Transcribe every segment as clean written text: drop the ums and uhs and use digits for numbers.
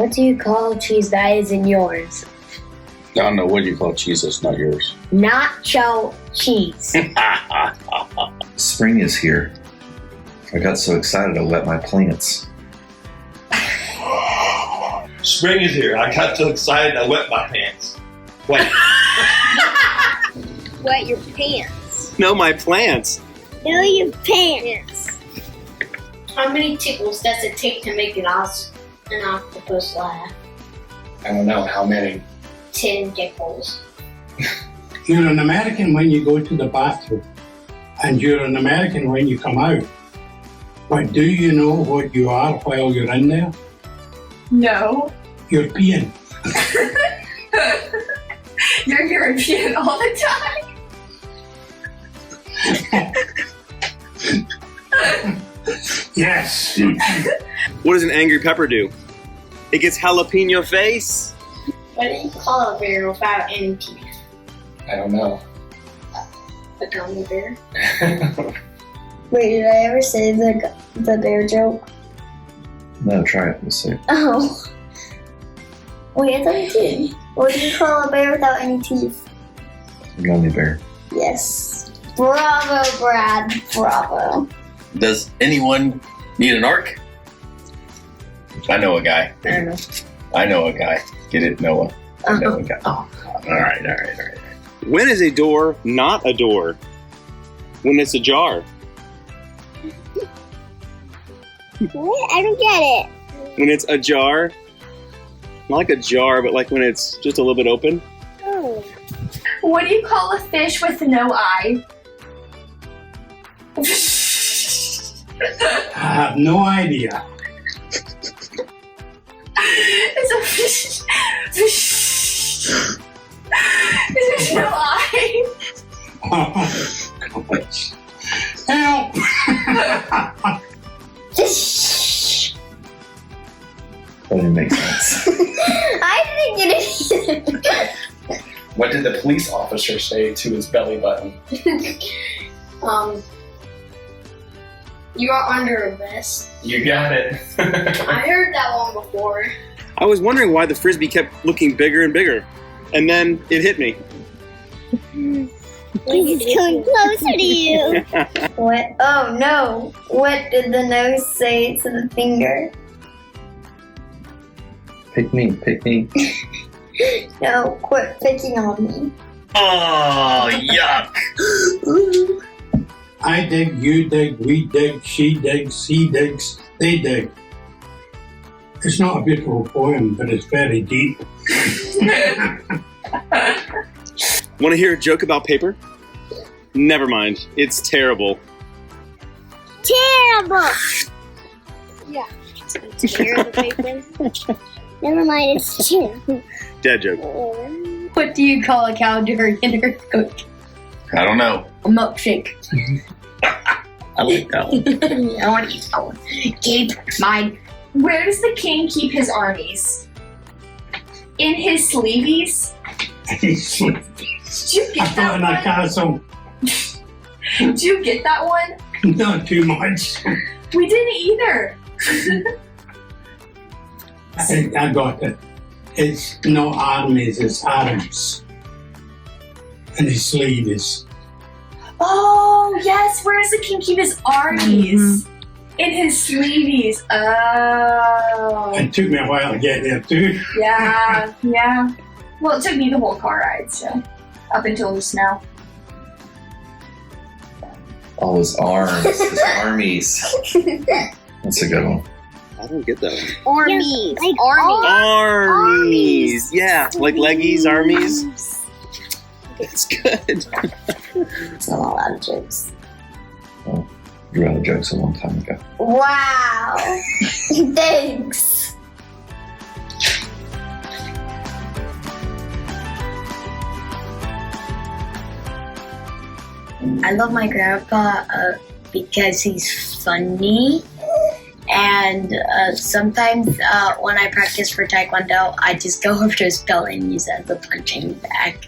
What do you call cheese that isn't yours? I don't know. What do you call cheese that's not yours? Nacho cheese. Spring is here. I got so excited I wet my plants. Spring is here. I got so excited I wet my pants. Wait. Wet your pants. No, my plants. No, your pants. How many tickles does it take to make an octopus laugh? I don't know how many. 10 tickles. You're an American when you go to the bathroom, and you're an American when you come out. But do you know what you are while you're in there? No. You're peeing. You're European all the time. Yes. What does an angry pepper do? It gets jalapeno face. What do you call a bear without any teeth? I don't know. A gummy bear? Wait, did I ever say the bear joke? No, try it. Let's see. Oh. Wait, I thought you did. What do you call a bear without any teeth? Gummy bear. Yes. Bravo, Brad. Bravo. Does anyone need an arc? I know a guy. I don't know. I know a guy. Get it, Noah? I know a guy. Oh. All right. When is a door not a door? When it's a jar. What? I don't get it. When it's a jar. Not like a jar, but like when it's just a little bit open. Oh. What do you call a fish with no eye? I have no idea. It's a fish. There's no eye. Help! That didn't make sense. I didn't get it. What did the police officer say to his belly button? You are under arrest. You got it. I heard that one before. I was wondering why the frisbee kept looking bigger and bigger. And then it hit me. He's coming closer to you. What? Oh no. What did the nose say to the finger? Pick me. No, quit picking on me. Oh, yuck. I dig, you dig, we dig, she digs, he digs, they dig. It's not a beautiful poem, but it's very deep. Want to hear a joke about paper? Never mind. It's terrible. Terrible! Yeah. Terrible paper. Never mind, it's terrible. Dad joke. What do you call a cow during an earthquake? I don't know. A milkshake. I like that one. I want to eat that one. Keep mine. Where does the king keep his armies? In his sleeveys? Did you get that In a one? castle. Did you get that one? Not too much. We didn't either. I got it. It's no armies, it's arms. And his sleeve is. Oh, yes. Where does the king keep his armies? In his sleeveys. Oh. It took me a while to get there too. Yeah. Well, it took me the whole car ride, so. Up until just now. Oh, his arms, his armies. That's a good one. I don't get that one. Armies. Like Armies. Yeah, like leggies, armies. That's good. It's not a lot of jokes. Oh, you wrote jokes a long time ago. Wow. Thanks. I love my grandpa because he's funny. And sometimes when I practice for Taekwondo, I just go over to his belly and use it as a punching bag.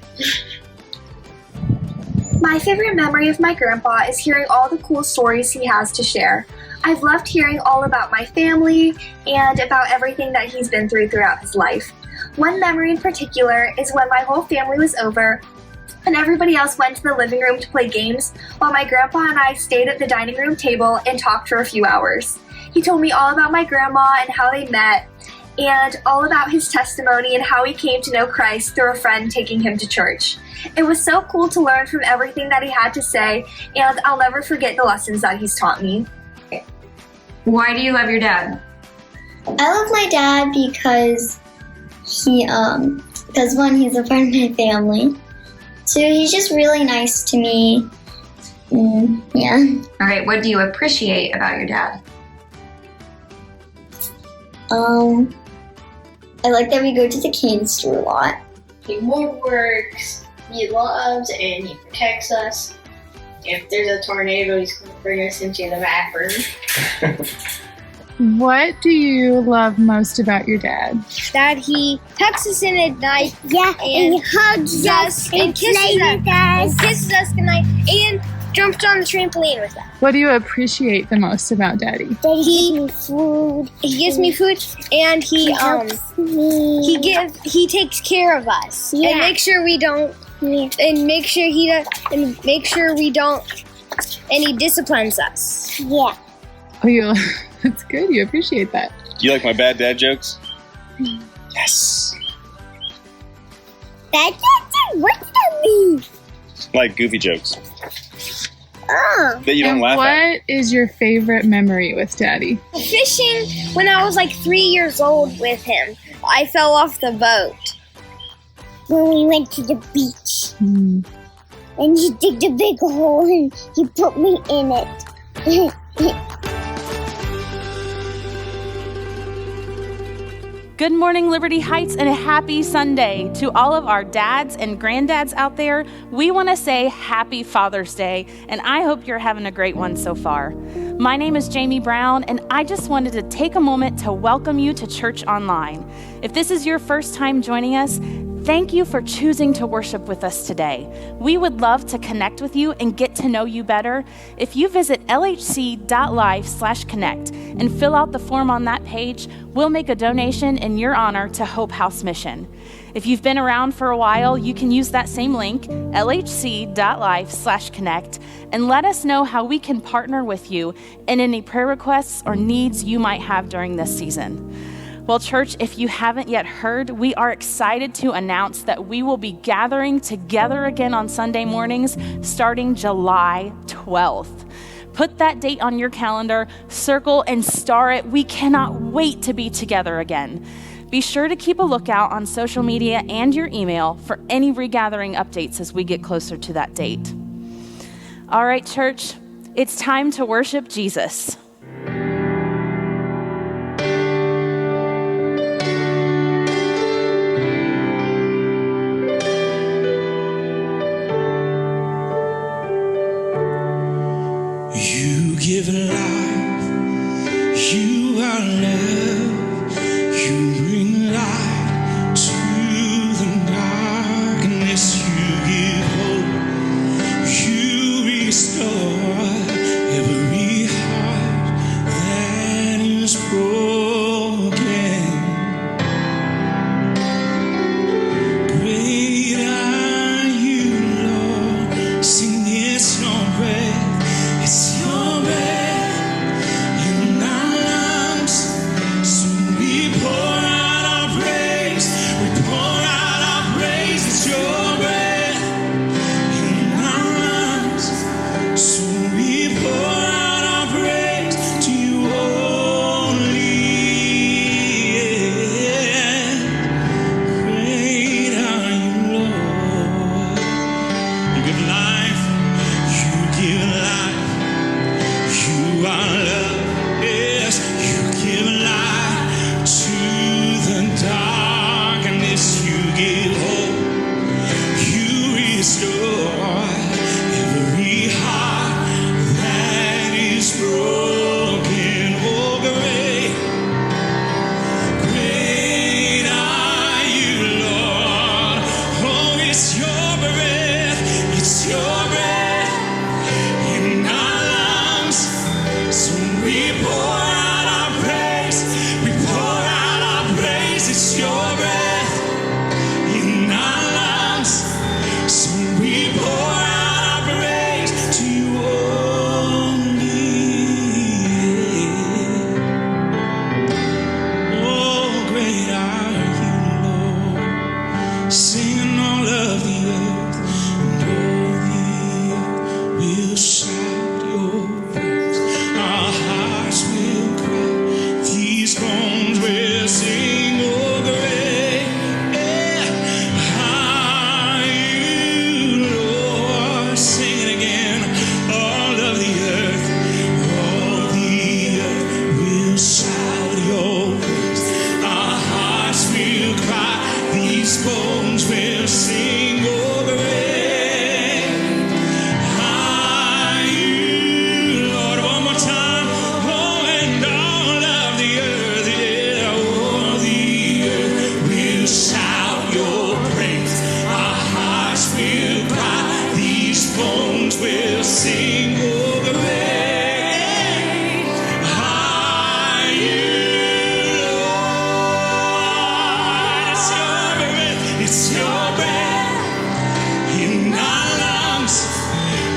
My favorite memory of my grandpa is hearing all the cool stories he has to share. I've loved hearing all about my family and about everything that he's been through throughout his life. One memory in particular is when my whole family was over and everybody else went to the living room to play games while my grandpa and I stayed at the dining room table and talked for a few hours. He told me all about my grandma and how they met, and all about his testimony and how he came to know Christ through a friend taking him to church. It was so cool to learn from everything that he had to say, and I'll never forget the lessons that he's taught me. Why do you love your dad? I love my dad because because one, he's a part of my family. Two, he's just really nice to me. Yeah. All right, what do you appreciate about your dad? I like that we go to the candy store a lot. He works, he loves, and he protects us. If there's a tornado, he's going to bring us into the bathroom. What do you love most about your dad? That he tucks us in at night. Yeah, and he hugs us and kisses us goodnight and jumps on the trampoline with us. What do you appreciate the most about Daddy? That he gives me food. He gives me food, and he helps me. he takes care of us and make sure we don't and make sure we don't and he disciplines us. Yeah. Oh, that's good. You appreciate that. You like my bad dad jokes? Yes. Bad dad? What does that mean? Like goofy jokes Oh. that you don't laugh at. What is your favorite memory with Daddy? Fishing when I was like 3 years old with him. I fell off the boat. When we went to the beach. Mm. And he digged a big hole and he put me in it. Good morning, Liberty Heights, and a happy Sunday. To all of our dads and granddads out there, we want to say happy Father's Day, and I hope you're having a great one so far. My name is Jamie Brown, and I just wanted to take a moment to welcome you to Church Online. If this is your first time joining us, thank you for choosing to worship with us today. We would love to connect with you and get to know you better. If you visit LHC.LIFE/connect and fill out the form on that page, we'll make a donation in your honor to Hope House Mission. If you've been around for a while, you can use that same link, LHC.LIFE/connect, and let us know how we can partner with you in any prayer requests or needs you might have during this season. Well, church, if you haven't yet heard, we are excited to announce that we will be gathering together again on Sunday mornings starting July 12th. Put that date on your calendar, circle and star it. We cannot wait to be together again. Be sure to keep a lookout on social media and your email for any regathering updates as we get closer to that date. All right, church, it's time to worship Jesus. You give life, you are love, you bring light to the darkness, you give hope, you restore every heart that is broken. Great are you, Lord, sing it's your breath. It's your breath will shout your praise. Our hearts will cry. These bones will sing, oh great are you, Lord. Sing it again. All of the earth will shout your praise. Our hearts will cry. These bones will sing, oh great are you, Lord. One more time. Oh, and all of the earth, yeah, all the earth will shout your praise. Our hearts will cry. These bones will sing, oh great are you, Lord. It's your breath in our lungs,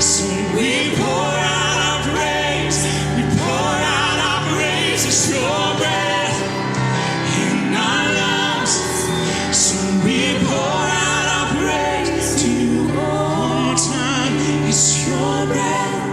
so we pour out our praise. We pour out our praise. It's your breath in our lungs, so we pour out our praise to you. One more time. It's your breath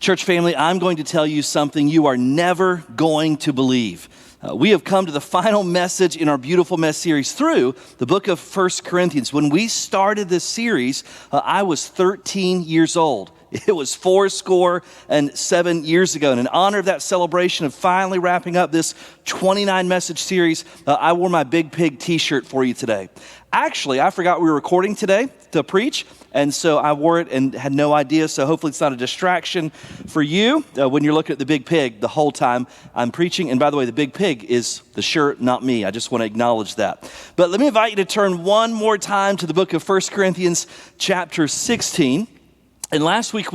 Church family, I'm going to tell you something you are never going to believe. We have come to the final message in our Beautiful Mess series through the book of 1 Corinthians. When we started this series, I was 13 years old. It was 47 years ago. And in honor of that celebration of finally wrapping up this 29 message series, I wore my Big Pig t-shirt for you today. Actually, I forgot we were recording today to preach, and so I wore it and had no idea, so hopefully it's not a distraction for you when you're looking at the Big Pig the whole time I'm preaching. And by the way, the Big Pig is the shirt, not me. I just want to acknowledge that. But let me invite you to turn one more time to the book of 1 Corinthians chapter 16. And last week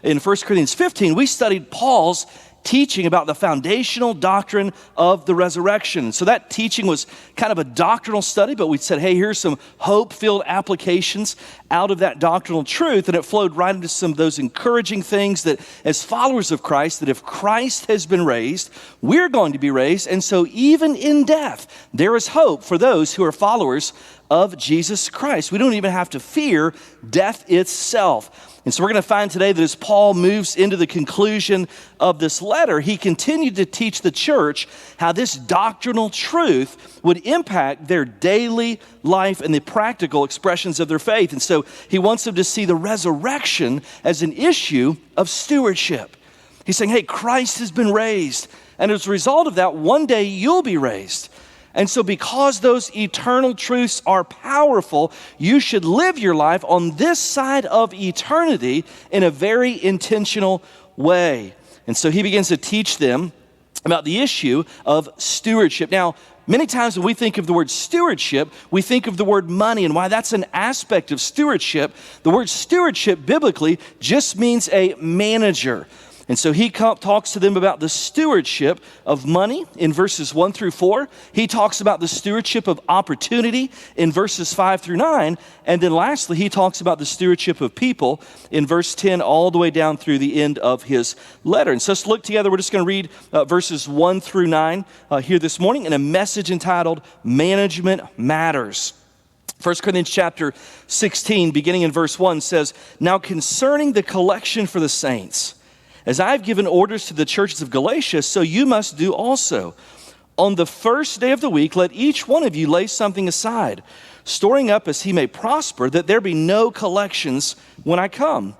in 1 Corinthians 15, we studied Paul's teaching about the foundational doctrine of the resurrection. So that teaching was kind of a doctrinal study, but we said, hey, here's some hope-filled applications out of that doctrinal truth, and it flowed right into some of those encouraging things that as followers of Christ, that if Christ has been raised, we're going to be raised, and so even in death, there is hope for those who are followers of Jesus Christ. We don't even have to fear death itself. And so we're going to find today that as Paul moves into the conclusion of this letter, he continued to teach the church how this doctrinal truth would impact their daily life and the practical expressions of their faith. And so he wants them to see the resurrection as an issue of stewardship. He's saying, hey, Christ has been raised. And as a result of that, one day you'll be raised. And so because those eternal truths are powerful, you should live your life on this side of eternity in a very intentional way. And so he begins to teach them about the issue of stewardship. Now, many times when we think of the word stewardship, we think of the word money and why that's an aspect of stewardship. The word stewardship biblically just means a manager. And so he talks to them about the stewardship of money in verses 1 through 4. He talks about the stewardship of opportunity in verses 5 through 9. And then lastly, he talks about the stewardship of people in verse 10 all the way down through the end of his letter. And so let's look together. We're just going to read verses 1 through 9 here this morning in a message entitled Management Matters. 1 Corinthians chapter 16, beginning in verse 1 says, "Now concerning the collection for the saints, as I have given orders to the churches of Galatia, so you must do also. On the first day of the week, let each one of you lay something aside, storing up as he may prosper, that there be no collections when I come.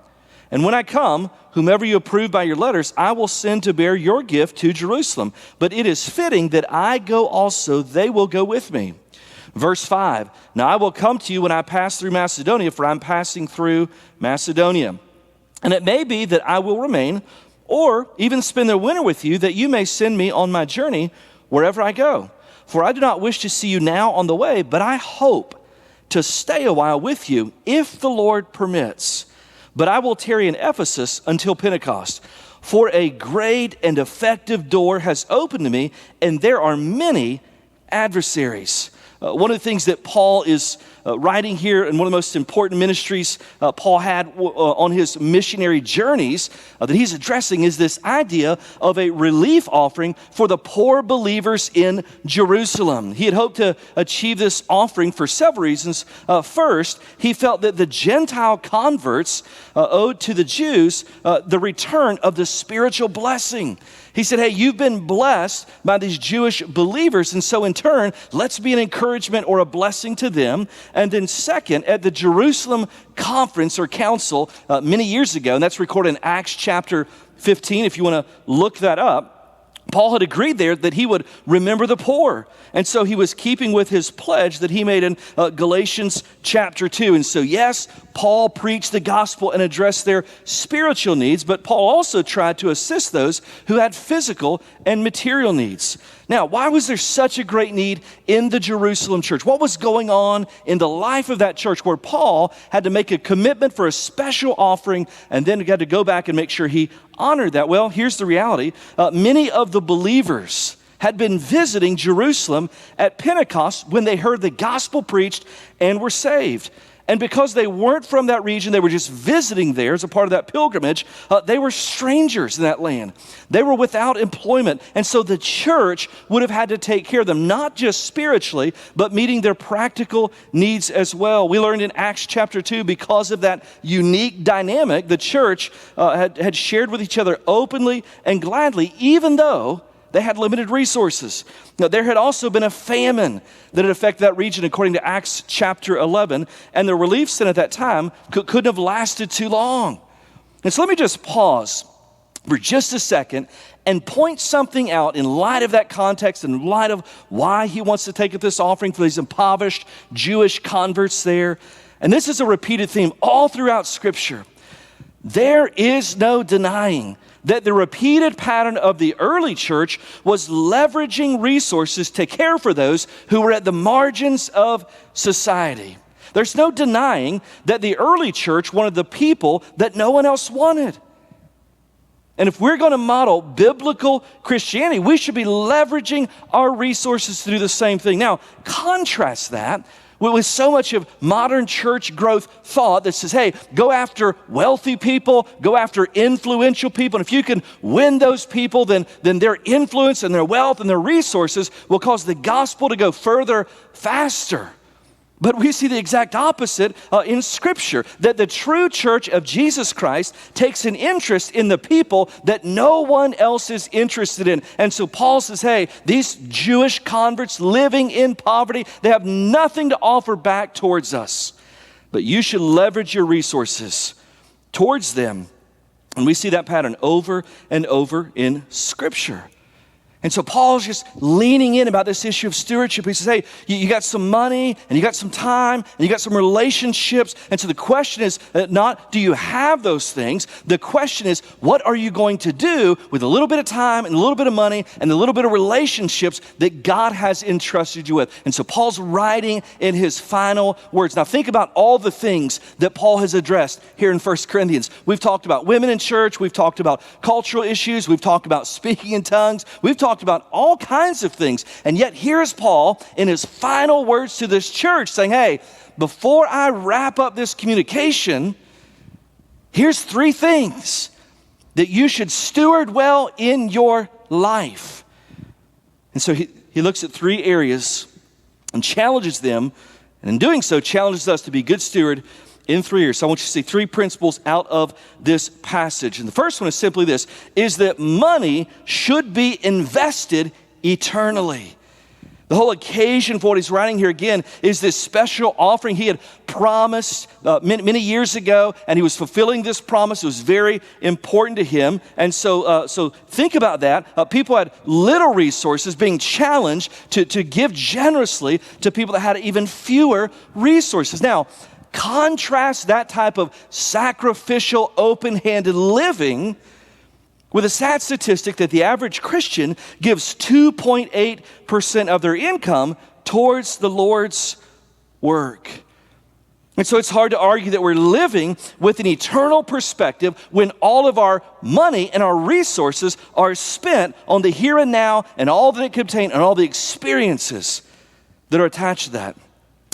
And when I come, whomever you approve by your letters, I will send to bear your gift to Jerusalem. But it is fitting that I go also, they will go with me." Verse 5, "Now I will come to you when I pass through Macedonia, for I'm passing through Macedonia. And it may be that I will remain or even spend the winter with you, that you may send me on my journey wherever I go. For I do not wish to see you now on the way, but I hope to stay a while with you if the Lord permits. But I will tarry in Ephesus until Pentecost. For a great and effective door has opened to me, and there are many adversaries." One of the things that Paul is writing here, and one of the most important ministries Paul had on his missionary journeys that he's addressing, is this idea of a relief offering for the poor believers in Jerusalem. He had hoped to achieve this offering for several reasons. First, he felt that the Gentile converts owed to the Jews the return of the spiritual blessing. He said, hey, you've been blessed by these Jewish believers, and so in turn, let's be an encouragement or a blessing to them. And then second, at the Jerusalem conference or council many years ago, and that's recorded in Acts chapter 15, if you want to look that up, Paul had agreed there that he would remember the poor. And so he was keeping with his pledge that he made in Galatians chapter 2. And so yes, Paul preached the gospel and addressed their spiritual needs, but Paul also tried to assist those who had physical and material needs. Now, why was there such a great need in the Jerusalem church? What was going on in the life of that church where Paul had to make a commitment for a special offering and then had to go back and make sure he honored that? Well, here's the reality. Many of the believers had been visiting Jerusalem at Pentecost when they heard the gospel preached and were saved. And because they weren't from that region, they were just visiting there as a part of that pilgrimage, they were strangers in that land. They were without employment. And so the church would have had to take care of them, not just spiritually, but meeting their practical needs as well. We learned in Acts chapter 2, because of that unique dynamic, the church had shared with each other openly and gladly, even though they had limited resources. Now, there had also been a famine that had affected that region, according to Acts chapter 11, and the relief center at that time couldn't have lasted too long. And so let me just pause for just a second and point something out in light of that context, in light of why he wants to take up this offering for these impoverished Jewish converts there. And this is a repeated theme all throughout Scripture. There is no denying that the repeated pattern of the early church was leveraging resources to care for those who were at the margins of society. There's no denying that the early church wanted the people that no one else wanted. And if we're going to model biblical Christianity, we should be leveraging our resources to do the same thing. Now, contrast that with so much of modern church growth thought that says, hey, go after wealthy people, go after influential people. And if you can win those people, then their influence and their wealth and their resources will cause the gospel to go further, faster. But we see the exact opposite in Scripture, that the true church of Jesus Christ takes an interest in the people that no one else is interested in. And so Paul says, hey, these Jewish converts living in poverty, they have nothing to offer back towards us. But you should leverage your resources towards them. And we see that pattern over and over in Scripture. And so Paul's just leaning in about this issue of stewardship. He says, hey, you got some money, and you got some time, and you got some relationships. And so the question is not, do you have those things? The question is, what are you going to do with a little bit of time and a little bit of money and a little bit of relationships that God has entrusted you with? And so Paul's writing in his final words. Now think about all the things that Paul has addressed here in 1 Corinthians. We've talked about women in church. We've talked about cultural issues. We've talked about speaking in tongues. We've talked about all kinds of things. And yet here's Paul in his final words to this church saying, hey, before I wrap up this communication, here's 3 things that you should steward well in your life. And so he looks at 3 areas and challenges them, and in doing so challenges us to be good steward in 3 years. So I want you to see 3 principles out of this passage. And the first one is simply this, is that money should be invested eternally. The whole occasion for what he's writing here again is this special offering he had promised many years ago, and he was fulfilling this promise. It was very important to him. And so think about that. People had little resources being challenged to give generously to people that had even fewer resources. Now, contrast that type of sacrificial, open-handed living with a sad statistic that the average Christian gives 2.8% of their income towards the Lord's work. And so it's hard to argue that we're living with an eternal perspective when all of our money and our resources are spent on the here and now and all that it can contain and all the experiences that are attached to that.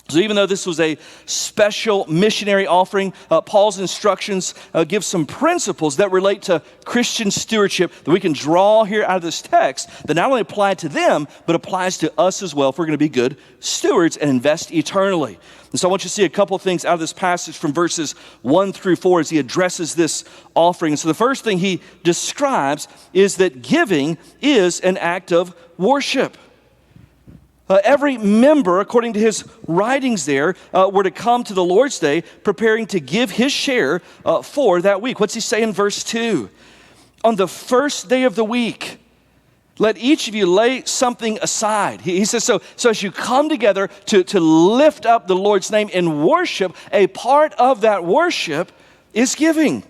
So even though this was a special missionary offering, Paul's instructions give some principles that relate to Christian stewardship that we can draw here out of this text that not only apply to them, but applies to us as well if we're going to be good stewards and invest eternally. And so I want you to see a couple of things out of this passage from verses 1 through 4 as he addresses this offering. And so the first thing he describes is that giving is an act of worship. Every member, according to his writings there, were to come to the Lord's Day preparing to give his share for that week. What's he say in verse 2? On the first day of the week, let each of you lay something aside. He says, so as you come together to lift up the Lord's name in worship, a part of that worship is giving.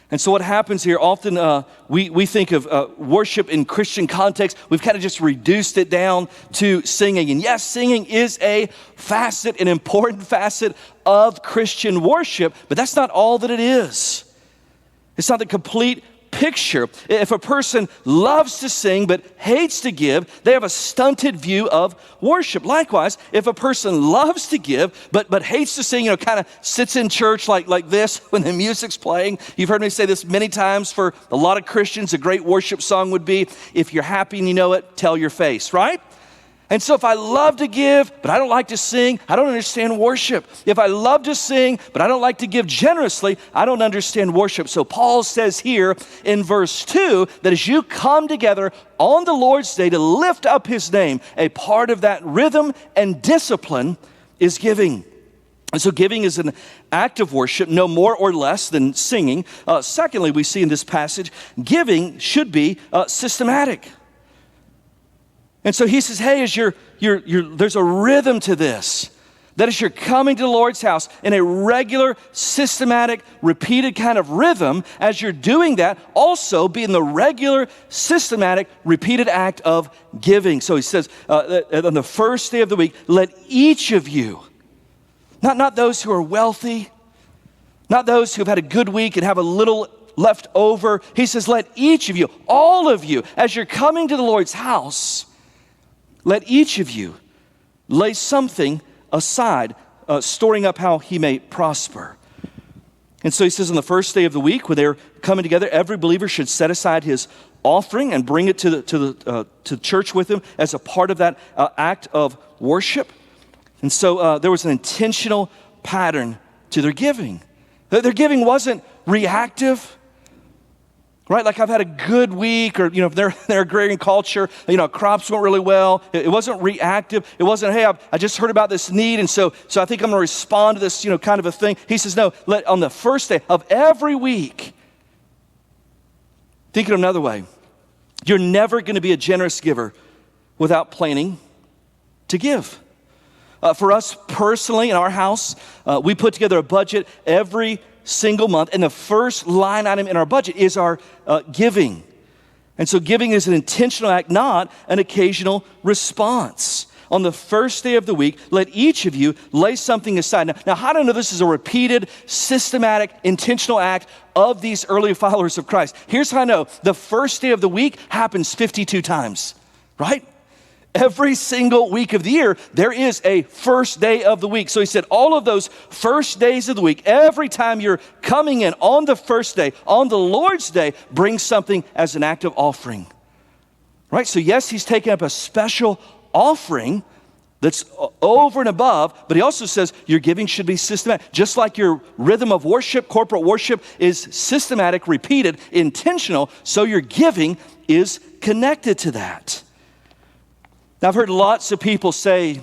And so what happens here, often we think of worship in Christian context. We've kind of just reduced it down to singing. And yes, singing is a facet, an important facet of Christian worship, but that's not all that it is. It's not the complete picture. If a person loves to sing but hates to give, they have a stunted view of worship. Likewise, if a person loves to give but hates to sing, kind of sits in church like this when the music's playing. You've heard me say this many times. For a lot of Christians, a great worship song would be, if you're happy and you know it, tell your face, right? And so if I love to give, but I don't like to sing, I don't understand worship. If I love to sing, but I don't like to give generously, I don't understand worship. So Paul says here in verse 2 that as you come together on the Lord's Day to lift up his name, a part of that rhythm and discipline is giving. And so giving is an act of worship, no more or less than singing. Secondly, we see in this passage, giving should be systematic. And so he says, hey, as there's a rhythm to this. That as you're coming to the Lord's house in a regular, systematic, repeated kind of rhythm, as you're doing that, also be in the regular, systematic, repeated act of giving. So he says, on the first day of the week, let each of you, not those who are wealthy, not those who've had a good week and have a little left over. He says, let each of you, all of you, as you're coming to the Lord's house, let each of you lay something aside, storing up how he may prosper. And so he says on the first day of the week, when they're coming together, every believer should set aside his offering and bring it to church with him as a part of that act of worship. And so there was an intentional pattern to their giving. Their giving wasn't reactive. Right, like I've had a good week, or if they're agrarian culture, crops went really well. It wasn't reactive. It wasn't, hey, I just heard about this need, and so I think I'm going to respond to this, kind of a thing. He says, no, on the first day of every week, think of it another way. You're never going to be a generous giver without planning to give. For us personally, in our house, we put together a budget every single month, and the first line item in our budget is our giving. And so giving is an intentional act, not an occasional response. On the first day of the week, let each of you lay something aside. Now how do I know this is a repeated, systematic, intentional act of these early followers of Christ? Here's how I know. The first day of the week happens 52 times, right? Every single week of the year, there is a first day of the week. So he said, all of those first days of the week, every time you're coming in on the first day, on the Lord's Day, bring something as an act of offering. Right? So yes, he's taking up a special offering that's over and above, but he also says your giving should be systematic. Just like your rhythm of worship, corporate worship is systematic, repeated, intentional, so your giving is connected to that. Now, I've heard lots of people say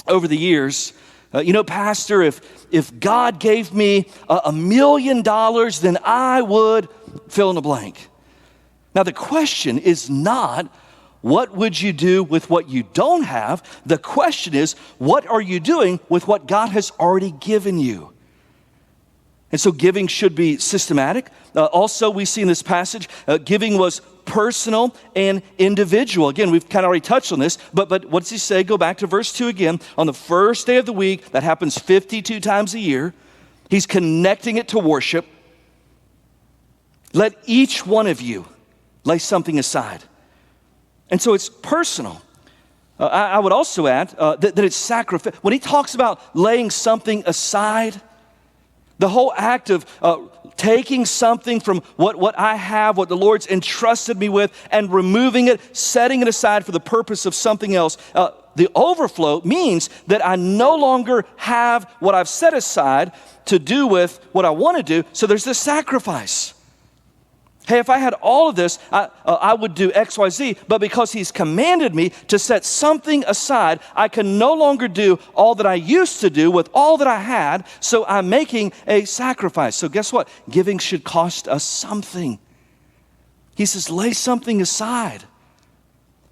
over the years, Pastor, if God gave me $1 million, then I would fill in the blank. Now, the question is not, what would you do with what you don't have? The question is, what are you doing with what God has already given you? And so giving should be systematic. Also, we see in this passage, giving was personal and individual. Again, we've kind of already touched on this, but what does he say? Go back to verse 2 again. On the first day of the week, that happens 52 times a year, he's connecting it to worship. Let each one of you lay something aside. And so it's personal. I would also add that it's sacrificial. When he talks about laying something aside, the whole act of taking something from what I have, what the Lord's entrusted me with, and removing it, setting it aside for the purpose of something else. The overflow means that I no longer have what I've set aside to do with what I want to do, so there's this sacrifice. Hey, if I had all of this, I would do X, Y, Z, but because he's commanded me to set something aside, I can no longer do all that I used to do with all that I had, so I'm making a sacrifice. So guess what? Giving should cost us something. He says, lay something aside.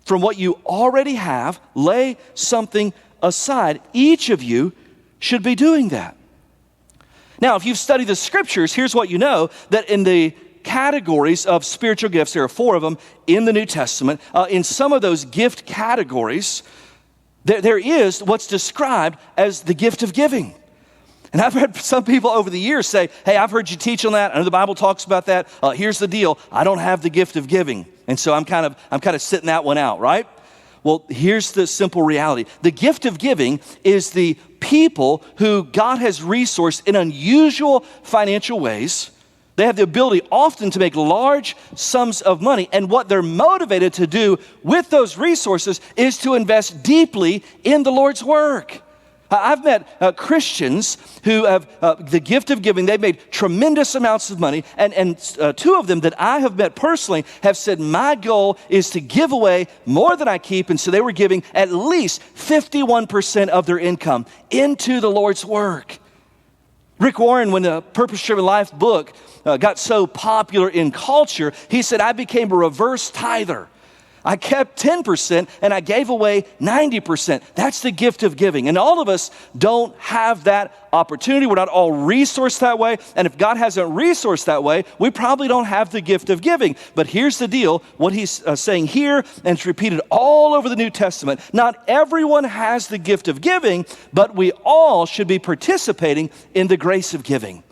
From what you already have, lay something aside. Each of you should be doing that. Now, if you've studied the scriptures, here's what you know, that in the categories of spiritual gifts, there are 4 of them in the New Testament. In some of those gift categories, there is what's described as the gift of giving. And I've heard some people over the years say, hey, I've heard you teach on that. I know the Bible talks about that. Here's the deal. I don't have the gift of giving. And so I'm kind of sitting that one out, right? Well, here's the simple reality. The gift of giving is the people who God has resourced in unusual financial ways. They have the ability often to make large sums of money. And what they're motivated to do with those resources is to invest deeply in the Lord's work. I've met Christians who have the gift of giving. They've made tremendous amounts of money. And two of them that I have met personally have said, my goal is to give away more than I keep. And so they were giving at least 51% of their income into the Lord's work. Rick Warren, when the Purpose-Driven Life book got so popular in culture, he said, I became a reverse tither. I kept 10% and I gave away 90%. That's the gift of giving. And all of us don't have that opportunity. We're not all resourced that way. And if God hasn't resourced that way, we probably don't have the gift of giving. But here's the deal. What he's saying here, and it's repeated all over the New Testament, not everyone has the gift of giving, but we all should be participating in the grace of giving.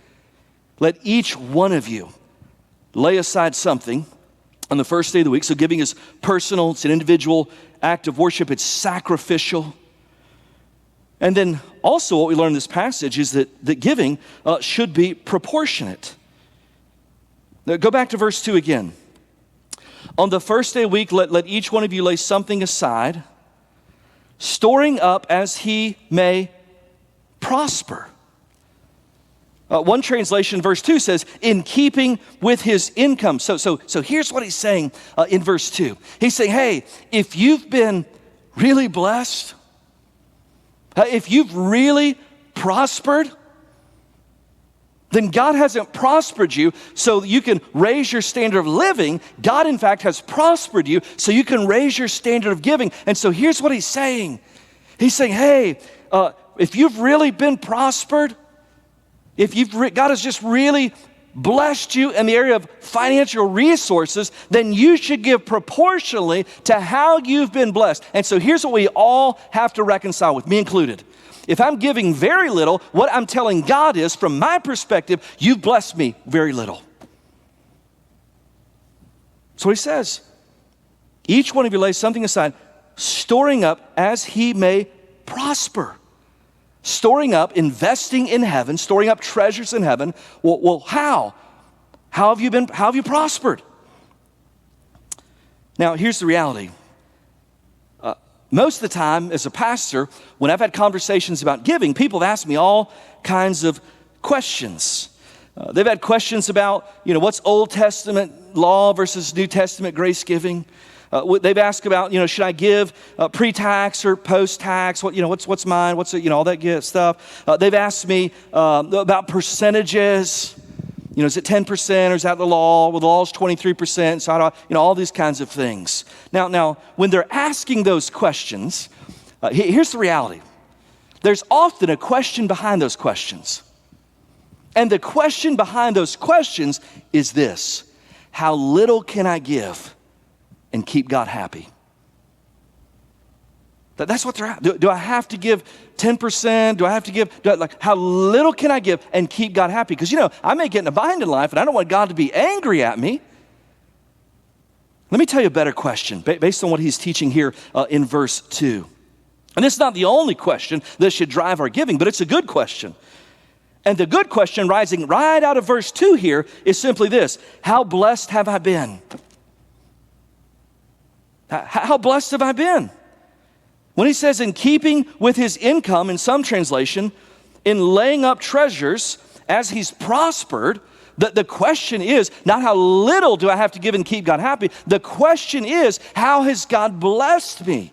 Let each one of you lay aside something on the first day of the week. So giving is personal. It's an individual act of worship. It's sacrificial. And then also what we learn in this passage is that giving should be proportionate. Now, go back to verse 2 again. On the first day of the week, let each one of you lay something aside, storing up as he may prosper. One translation, verse 2 says, in keeping with his income. So here's what he's saying in verse 2. He's saying, hey, if you've been really blessed, if you've really prospered, then God hasn't prospered you so you can raise your standard of living. God, in fact, has prospered you so you can raise your standard of giving. And so here's what he's saying. He's saying, hey, if you've really been prospered, if God has just really blessed you in the area of financial resources, then you should give proportionally to how you've been blessed. And so here's what we all have to reconcile with, me included. If I'm giving very little, what I'm telling God is, from my perspective, you've blessed me very little. So he says, each one of you lays something aside, storing up as he may prosper. Storing up, investing in heaven, storing up treasures in heaven. Well, how? How have you prospered? Now, here's the reality. Most of the time, as a pastor, when I've had conversations about giving, people have asked me all kinds of questions. They've had questions about, what's Old Testament law versus New Testament grace giving. They've asked about, should I give pre-tax or post-tax? What's mine? What's all that good stuff. They've asked me about percentages. Is it 10% or is that the law? Well, the law is 23%. So how do all these kinds of things. Now, when they're asking those questions, here's the reality. There's often a question behind those questions. And the question behind those questions is this: how little can I give and keep God happy? That's what they're at. Do I have to give 10%? Do I have to give, how little can I give and keep God happy? Because, I may get in a bind in life and I don't want God to be angry at me. Let me tell you a better question based on what he's teaching here in verse 2. And this is not the only question that should drive our giving, but it's a good question. And the good question rising right out of verse 2 here is simply this: how blessed have I been? How blessed have I been? When he says in keeping with his income, in some translation, in laying up treasures as he's prospered, the question is not how little do I have to give and keep God happy. The question is, how has God blessed me?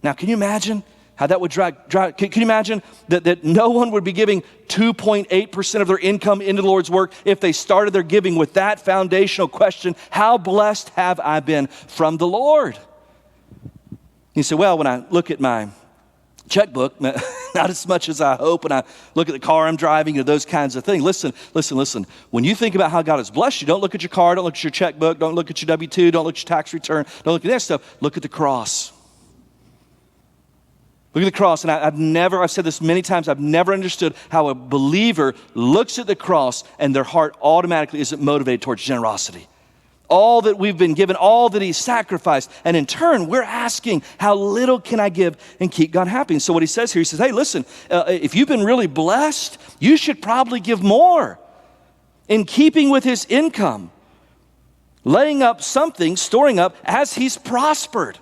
Now, can you imagine how that would drive? Can you imagine that no one would be giving 2.8% of their income into the Lord's work if they started their giving with that foundational question: how blessed have I been from the Lord? You say, well, when I look at my checkbook, not as much as I hope, when I look at the car I'm driving, those kinds of things. Listen. When you think about how God has blessed you, don't look at your car, don't look at your checkbook, don't look at your W-2, don't look at your tax return, don't look at that stuff. Look at the cross. Look at the cross, and I've said this many times, I've never understood how a believer looks at the cross and their heart automatically isn't motivated towards generosity. All that we've been given, all that he sacrificed, and in turn, we're asking, how little can I give and keep God happy? And so what he says here, he says, hey, listen, if you've been really blessed, you should probably give more. In keeping with his income, laying up something, storing up as he's prospered.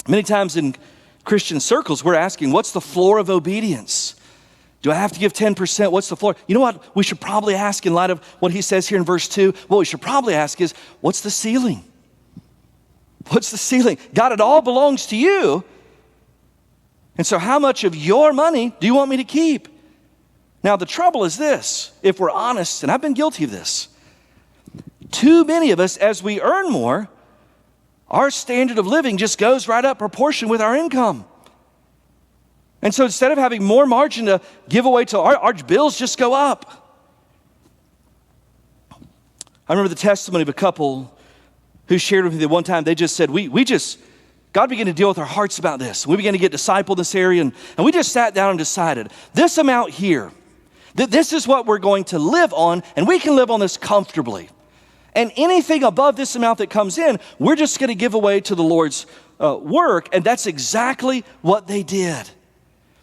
Many times in Christian circles, we're asking, what's the floor of obedience? Do I have to give 10%? What's the floor? You know what we should probably ask in light of what he says here in verse 2? What we should probably ask is, what's the ceiling? What's the ceiling? God, it all belongs to you. And so how much of your money do you want me to keep? Now, the trouble is this, if we're honest, and I've been guilty of this, too many of us, as we earn more, our standard of living just goes right up proportion with our income. And so instead of having more margin to give away to our bills just go up. I remember the testimony of a couple who shared with me that one time, they just said, God began to deal with our hearts about this. We began to get discipled in this area, and we just sat down and decided, this amount here, that this is what we're going to live on, and we can live on this comfortably. And anything above this amount that comes in, we're just going to give away to the Lord's work. And that's exactly what they did.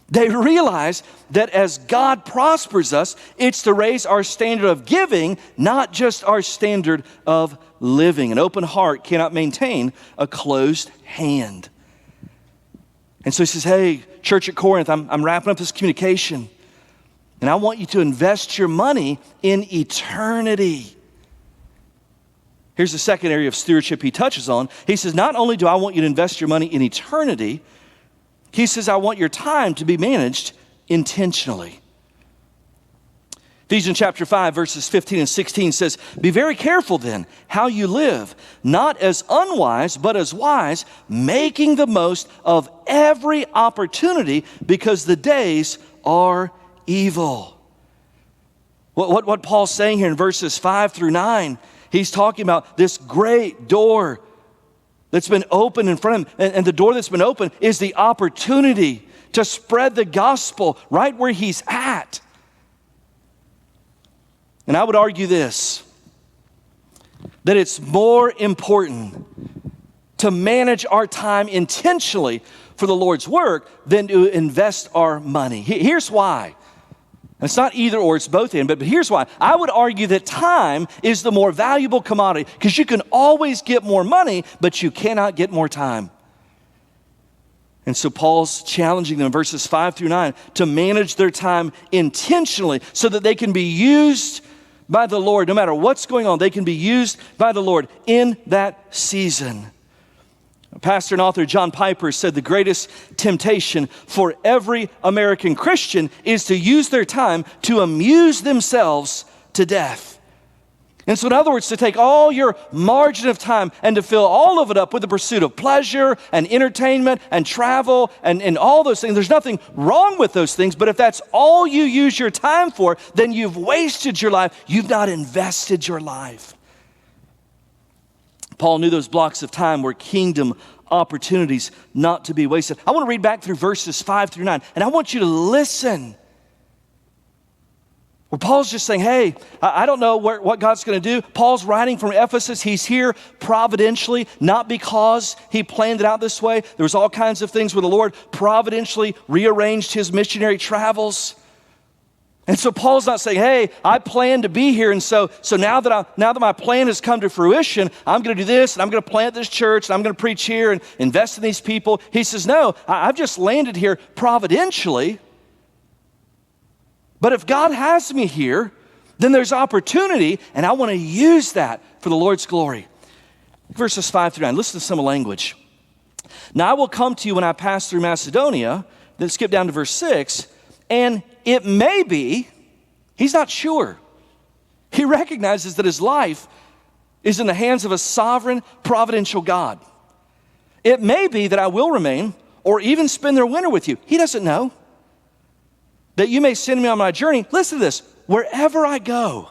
They realized that as God prospers us, it's to raise our standard of giving, not just our standard of living. An open heart cannot maintain a closed hand. And so he says, hey, church at Corinth, I'm wrapping up this communication. And I want you to invest your money in eternity. Here's the second area of stewardship he touches on. He says, not only do I want you to invest your money in eternity, he says, I want your time to be managed intentionally. Ephesians chapter 5, verses 15 and 16 says, be very careful then how you live, not as unwise, but as wise, making the most of every opportunity because the days are evil. What Paul's saying here in verses 5 through 9, he's talking about this great door that's been opened in front of him. And the door that's been opened is the opportunity to spread the gospel right where he's at. And I would argue this, that it's more important to manage our time intentionally for the Lord's work than to invest our money. Here's why. It's not either or, it's both in, but here's why. I would argue that time is the more valuable commodity because you can always get more money, but you cannot get more time. And so Paul's challenging them in verses 5 through 9 to manage their time intentionally so that they can be used by the Lord. No matter what's going on, they can be used by the Lord in that season. Pastor and author John Piper said the greatest temptation for every American Christian is to use their time to amuse themselves to death. And so in other words, to take all your margin of time and to fill all of it up with the pursuit of pleasure and entertainment and travel and all those things. There's nothing wrong with those things, but if that's all you use your time for, then you've wasted your life. You've not invested your life. Paul knew those blocks of time were kingdom opportunities not to be wasted. I want to read back through verses 5 through 9, and I want you to listen. Where Paul's just saying, hey, I don't know what God's going to do. Paul's writing from Ephesus. He's here providentially, not because he planned it out this way. There was all kinds of things where the Lord providentially rearranged his missionary travels. And so Paul's not saying, hey, I plan to be here, and so now that my plan has come to fruition, I'm going to do this, and I'm going to plant this church, and I'm going to preach here and invest in these people. He says, no, I've just landed here providentially. But if God has me here, then there's opportunity, and I want to use that for the Lord's glory. Verses 5 through 9, listen to some language. Now I will come to you when I pass through Macedonia, then skip down to verse 6, and it may be, he's not sure. He recognizes that his life is in the hands of a sovereign, providential God. It may be that I will remain or even spend their winter with you. He doesn't know. That you may send me on my journey. Listen to this. Wherever I go,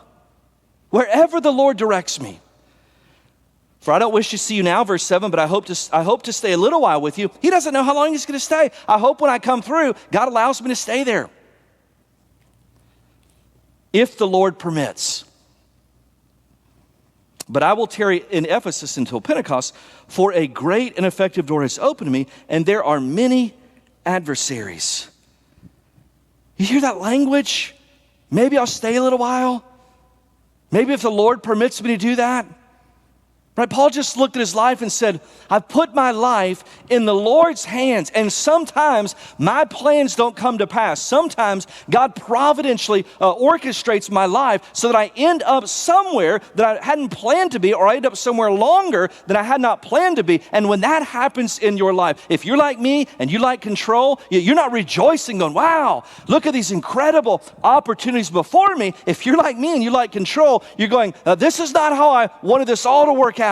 wherever the Lord directs me. For I don't wish to see you now, verse 7, but I hope to stay a little while with you. He doesn't know how long he's going to stay. I hope when I come through, God allows me to stay there. If the Lord permits. But I will tarry in Ephesus until Pentecost, for a great and effective door has opened to me, and there are many adversaries. You hear that language? Maybe I'll stay a little while. Maybe if the Lord permits me to do that. Right? Paul just looked at his life and said, I've put my life in the Lord's hands, and sometimes my plans don't come to pass. Sometimes God providentially orchestrates my life so that I end up somewhere that I hadn't planned to be, or I end up somewhere longer than I had not planned to be. And when that happens in your life, if you're like me and you like control, you're not rejoicing going, wow, look at these incredible opportunities before me. If you're like me and you like control, you're going, this is not how I wanted this all to work out.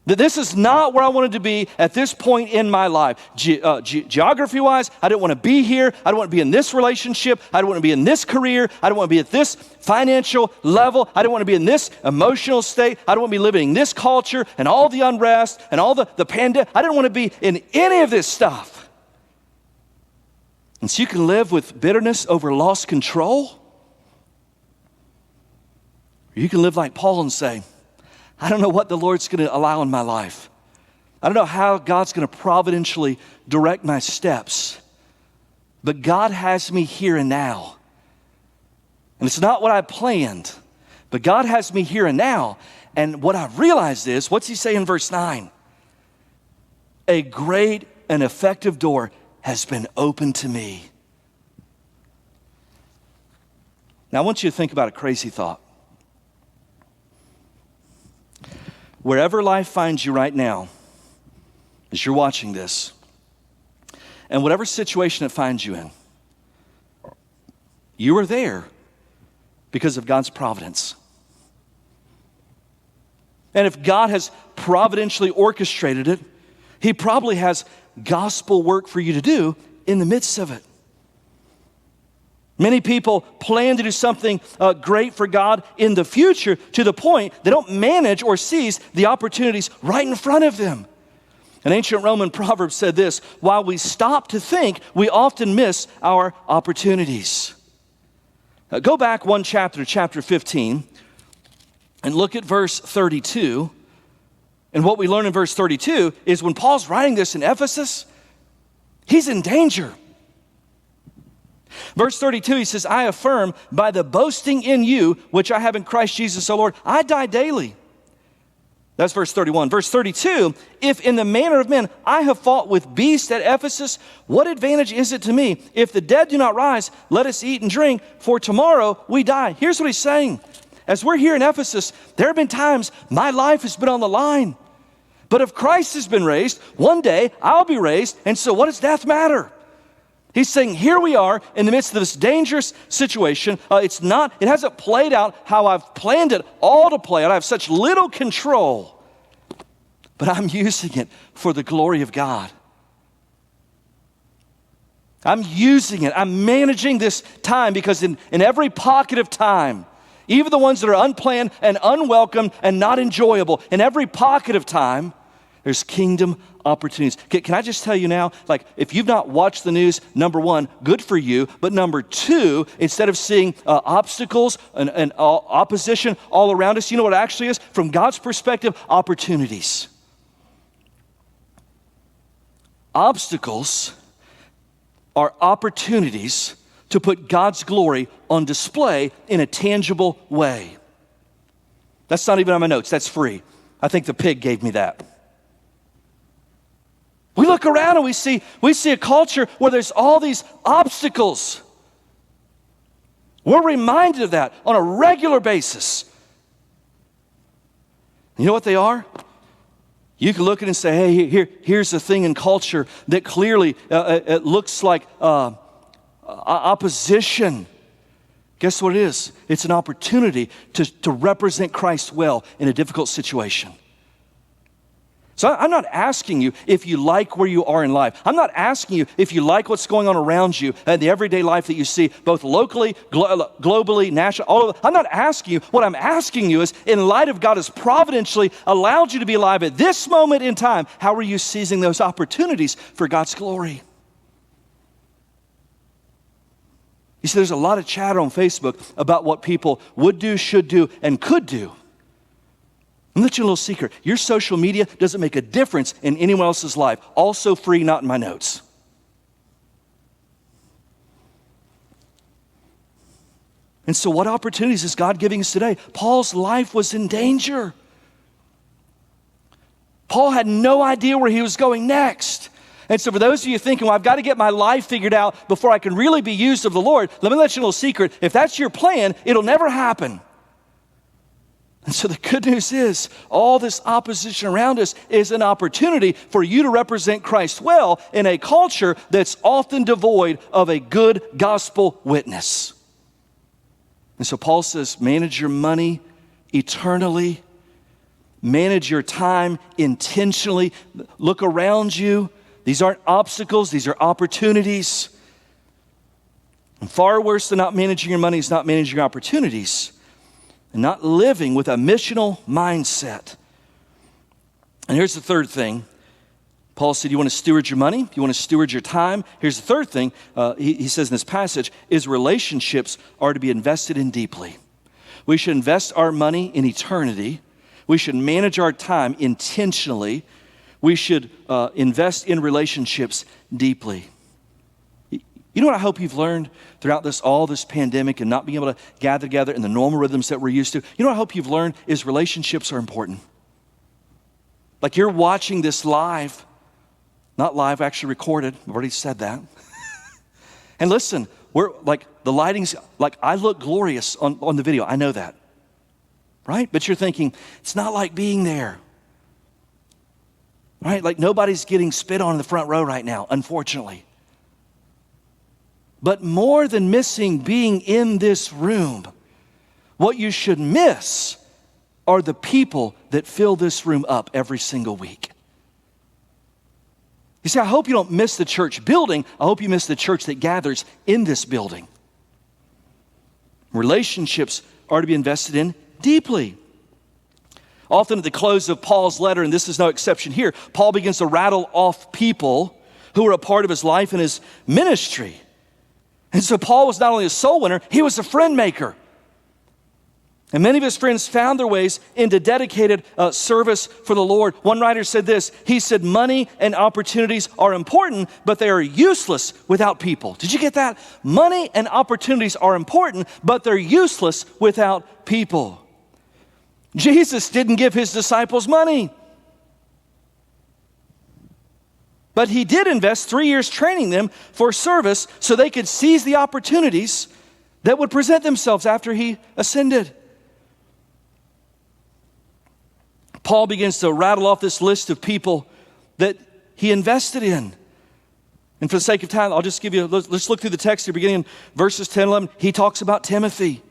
That this is not where I wanted to be at this point in my life. Geography-wise, I didn't want to be here. I don't want to be in this relationship. I don't want to be in this career. I don't want to be at this financial level. I don't want to be in this emotional state. I don't want to be living in this culture and all the unrest and all the pandemic. I didn't want to be in any of this stuff. And so you can live with bitterness over lost control. Or you can live like Paul and say, I don't know what the Lord's going to allow in my life. I don't know how God's going to providentially direct my steps. But God has me here and now. And it's not what I planned, but God has me here and now. And what I've realized is, what's he say in verse 9? A great and effective door has been opened to me. Now I want you to think about a crazy thought. Wherever life finds you right now, as you're watching this, and whatever situation it finds you in, you are there because of God's providence. And if God has providentially orchestrated it, he probably has gospel work for you to do in the midst of it. Many people plan to do something great for God in the future to the point they don't manage or seize the opportunities right in front of them. An ancient Roman proverb said this, while we stop to think, we often miss our opportunities. Go back one chapter, chapter 15, and look at verse 32. And what we learn in verse 32 is when Paul's writing this in Ephesus, he's in danger. Verse 32, he says, I affirm by the boasting in you, which I have in Christ Jesus, O Lord, I die daily. That's verse 31. Verse 32, if in the manner of men I have fought with beasts at Ephesus, what advantage is it to me? If the dead do not rise, let us eat and drink, for tomorrow we die. Here's what he's saying. As we're here in Ephesus, there have been times my life has been on the line. But if Christ has been raised, one day I'll be raised, and so what does death matter? He's saying, here we are in the midst of this dangerous situation. It hasn't played out how I've planned it all to play out. I have such little control, but I'm using it for the glory of God. I'm using it. I'm managing this time because in every pocket of time, even the ones that are unplanned and unwelcome and not enjoyable, in every pocket of time, there's kingdom opportunities. Can I just tell you now, like if you've not watched the news, number one, good for you. But number two, instead of seeing obstacles and opposition all around us, you know what it actually is? From God's perspective, opportunities. Obstacles are opportunities to put God's glory on display in a tangible way. That's not even on my notes. That's free. I think the pig gave me that. We look around and we see a culture where there's all these obstacles. We're reminded of that on a regular basis. You know what they are? You can look at it and say, hey, here's the thing in culture that clearly it looks like opposition. Guess what it is? It's an opportunity to represent Christ well in a difficult situation. So I'm not asking you if you like where you are in life. I'm not asking you if you like what's going on around you and the everyday life that you see, both locally, globally, nationally, all of it. I'm not asking you. What I'm asking you is, in light of God has providentially allowed you to be alive at this moment in time, how are you seizing those opportunities for God's glory? You see, there's a lot of chatter on Facebook about what people would do, should do, and could do. I'll let you a little secret. Your social media doesn't make a difference in anyone else's life. Also free, not in my notes. And so what opportunities is God giving us today? Paul's life was in danger. Paul had no idea where he was going next. And so for those of you thinking, well, I've got to get my life figured out before I can really be used of the Lord, let me let you a little secret. If that's your plan, it'll never happen. And so the good news is, all this opposition around us is an opportunity for you to represent Christ well in a culture that's often devoid of a good gospel witness. And so Paul says, manage your money eternally. Manage your time intentionally. Look around you. These aren't obstacles, these are opportunities. And far worse than not managing your money is not managing your opportunities. And not living with a missional mindset. And here's the third thing. Paul said, you want to steward your money? You want to steward your time? Here's the third thing he says in this passage, is relationships are to be invested in deeply. We should invest our money in eternity. We should manage our time intentionally. We should invest in relationships deeply. You know what I hope you've learned throughout all this pandemic and not being able to gather together in the normal rhythms that we're used to? You know what I hope you've learned is relationships are important. Like you're watching this live, not live, actually recorded. I've already said that. And listen, we're like the lighting's, like I look glorious on the video. I know that, right? But you're thinking, it's not like being there, right? Like nobody's getting spit on in the front row right now, unfortunately. But more than missing being in this room, what you should miss are the people that fill this room up every single week. You see, I hope you don't miss the church building. I hope you miss the church that gathers in this building. Relationships are to be invested in deeply. Often at the close of Paul's letter, and this is no exception here, Paul begins to rattle off people who were a part of his life and his ministry. And so Paul was not only a soul winner, he was a friend maker. And many of his friends found their ways into dedicated service for the Lord. One writer said this, he said, money and opportunities are important, but they are useless without people. Did you get that? Money and opportunities are important, but they're useless without people. Jesus didn't give his disciples money. But he did invest 3 years training them for service so they could seize the opportunities that would present themselves after he ascended. Paul begins to rattle off this list of people that he invested in. And for the sake of time, I'll just give you, let's look through the text here, beginning in verses 10 and 11. He talks about Timothy.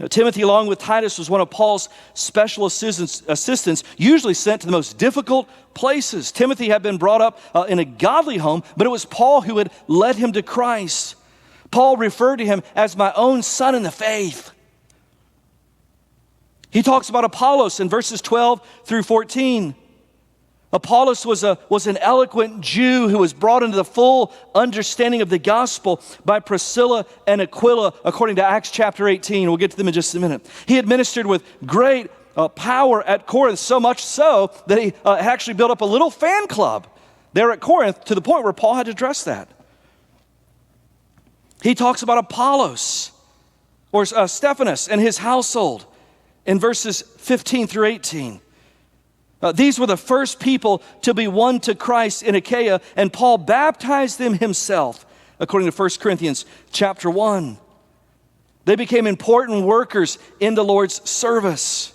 Timothy, along with Titus, was one of Paul's special assistants, usually sent to the most difficult places. Timothy had been brought up in a godly home, but it was Paul who had led him to Christ. Paul referred to him as my own son in the faith. He talks about Apollos in verses 12 through 14. Apollos was an eloquent Jew who was brought into the full understanding of the gospel by Priscilla and Aquila, according to Acts chapter 18. We'll get to them in just a minute. He had ministered with great power at Corinth, so much so that he actually built up a little fan club there at Corinth to the point where Paul had to address that. He talks about Apollos, or Stephanas and his household in verses 15 through 18. These were the first people to be won to Christ in Achaia, and Paul baptized them himself, according to 1 Corinthians chapter 1. They became important workers in the Lord's service.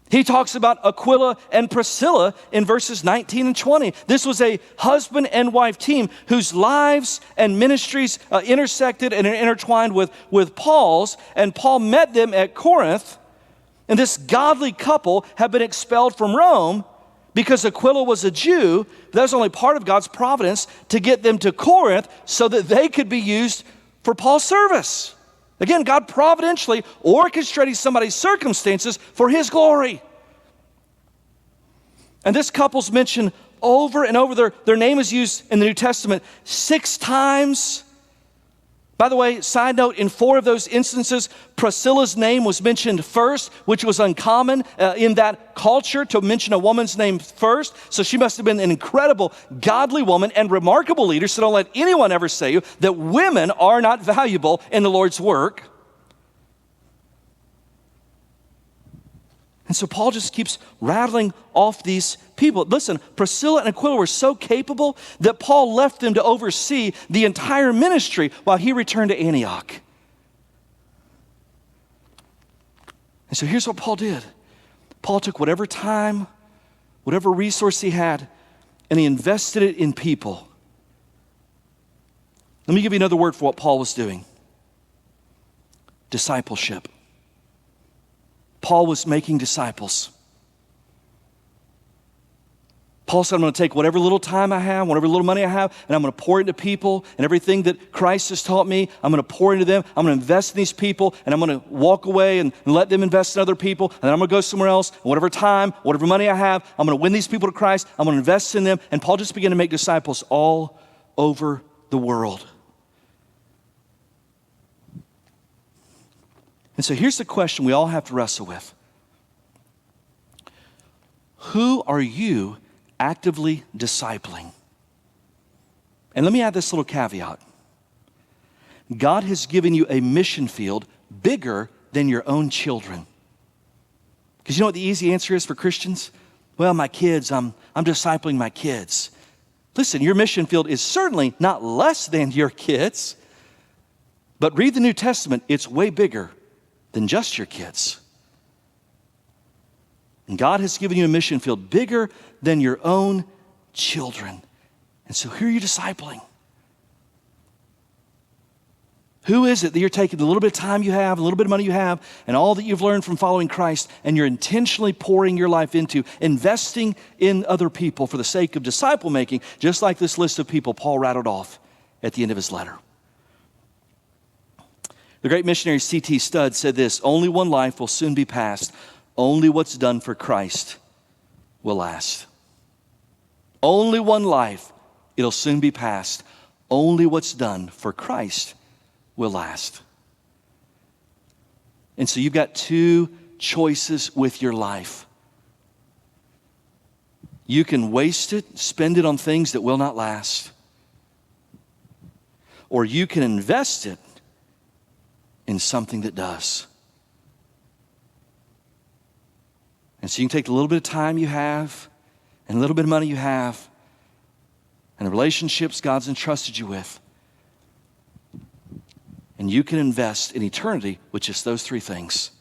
He talks about Aquila and Priscilla in verses 19 and 20. This was a husband and wife team whose lives and ministries intersected and intertwined with Paul's, and Paul met them at Corinth. And this godly couple had been expelled from Rome because Aquila was a Jew. That was only part of God's providence to get them to Corinth so that they could be used for Paul's service. Again, God providentially orchestrating somebody's circumstances for his glory. And this couple's mentioned over and over. Their name is used in the New Testament 6 times. By the way, side note, in 4 of those instances, Priscilla's name was mentioned first, which was uncommon in that culture to mention a woman's name first. So she must have been an incredible, godly woman and remarkable leader. So don't let anyone ever say you that women are not valuable in the Lord's work. And so Paul just keeps rattling off these people. Listen, Priscilla and Aquila were so capable that Paul left them to oversee the entire ministry while he returned to Antioch. And so here's what Paul did. Paul took whatever time, whatever resource he had, and he invested it in people. Let me give you another word for what Paul was doing. Discipleship. Paul was making disciples. Paul said, I'm going to take whatever little time I have, whatever little money I have, and I'm going to pour it into people, and everything that Christ has taught me, I'm going to pour into them. I'm going to invest in these people, and I'm going to walk away and let them invest in other people, and then I'm going to go somewhere else, and whatever time, whatever money I have, I'm going to win these people to Christ. I'm going to invest in them. And Paul just began to make disciples all over the world. And so here's the question we all have to wrestle with. Who are you actively discipling? And let me add this little caveat. God has given you a mission field bigger than your own children. Because you know what the easy answer is for Christians? Well, my kids, I'm discipling my kids. Listen, your mission field is certainly not less than your kids. But read the New Testament, it's way bigger than just your kids. And God has given you a mission field bigger than your own children. And so who are you discipling? Who is it that you're taking the little bit of time you have, a little bit of money you have, and all that you've learned from following Christ, and you're intentionally pouring your life into, investing in other people for the sake of disciple making, just like this list of people Paul rattled off at the end of his letter. The great missionary C.T. Studd said this, only one life will soon be passed. Only what's done for Christ will last. Only one life, it'll soon be passed. Only what's done for Christ will last. And so you've got 2 choices with your life. You can waste it, spend it on things that will not last. Or you can invest it in something that does. And so you can take the little bit of time you have and a little bit of money you have and the relationships God's entrusted you with, and you can invest in eternity with just those 3 things.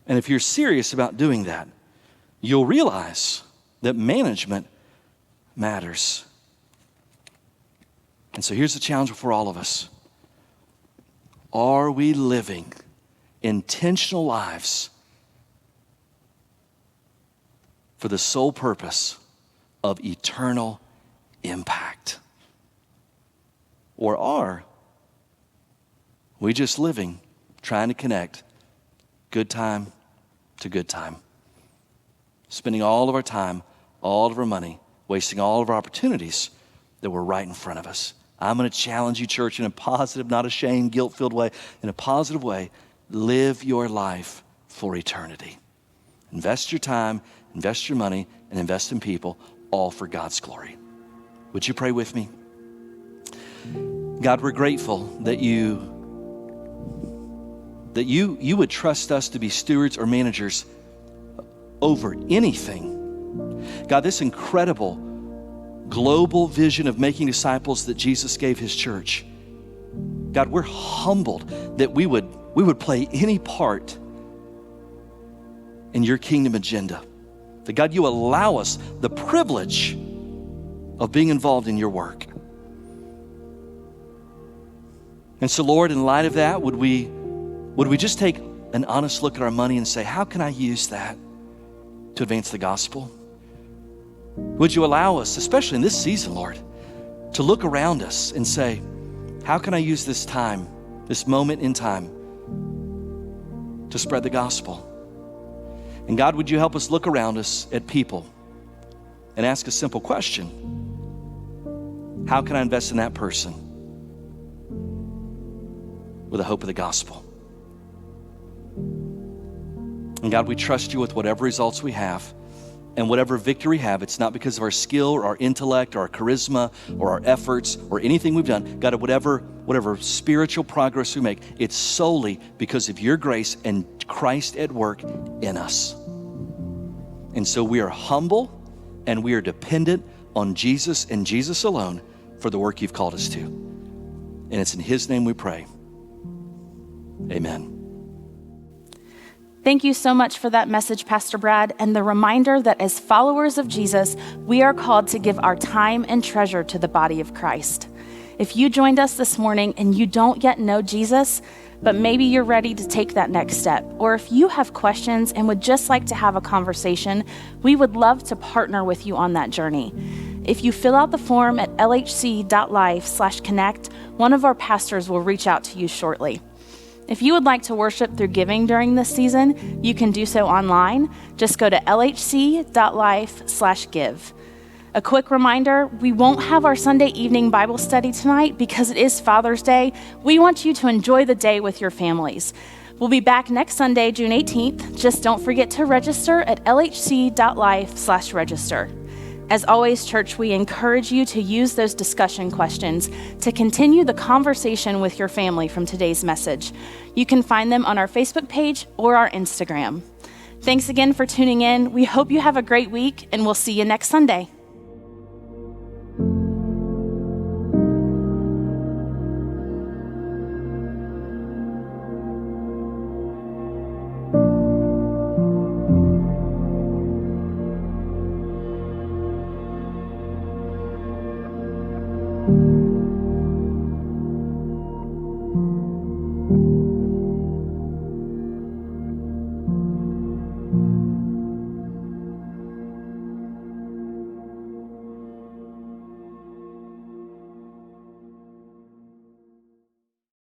And if you're serious about doing that, you'll realize that management matters. And so here's the challenge for all of us. Are we living intentional lives for the sole purpose of eternal impact? Or are we just living, trying to connect good time to good time? Spending all of our time, all of our money, wasting all of our opportunities that were right in front of us. I'm going to challenge you, church, in a positive, not a shame, guilt-filled way. In a positive way, live your life for eternity. Invest your time, invest your money, and invest in people, all for God's glory. Would you pray with me? God, we're grateful that you would trust us to be stewards or managers over anything. God, this incredible global vision of making disciples that Jesus gave his church. God, we're humbled that we would play any part in your kingdom agenda. That God, you allow us the privilege of being involved in your work. And so, Lord, in light of that, would we just take an honest look at our money and say, how can I use that to advance the gospel? Would you allow us, especially in this season, Lord, to look around us and say, how can I use this time, this moment in time, to spread the gospel? And God, would you help us look around us at people and ask a simple question? How can I invest in that person with the hope of the gospel? And God, we trust you with whatever results we have and whatever victory we have. It's not because of our skill or our intellect or our charisma or our efforts or anything we've done. God, whatever spiritual progress we make, it's solely because of your grace and Christ at work in us. And so we are humble and we are dependent on Jesus and Jesus alone for the work you've called us to. And it's in his name we pray. Amen. Thank you so much for that message, Pastor Brad, and the reminder that as followers of Jesus, we are called to give our time and treasure to the body of Christ. If you joined us this morning and you don't yet know Jesus, but maybe you're ready to take that next step, or if you have questions and would just like to have a conversation, we would love to partner with you on that journey. If you fill out the form at LHC.LIFE/connect, one of our pastors will reach out to you shortly. If you would like to worship through giving during this season, you can do so online. Just go to LHC.LIFE/give. A quick reminder, we won't have our Sunday evening Bible study tonight because it is Father's Day. We want you to enjoy the day with your families. We'll be back next Sunday, June 18th. Just don't forget to register at LHC.LIFE/register. As always, church, we encourage you to use those discussion questions to continue the conversation with your family from today's message. You can find them on our Facebook page or our Instagram. Thanks again for tuning in. We hope you have a great week, and we'll see you next Sunday. Thank you.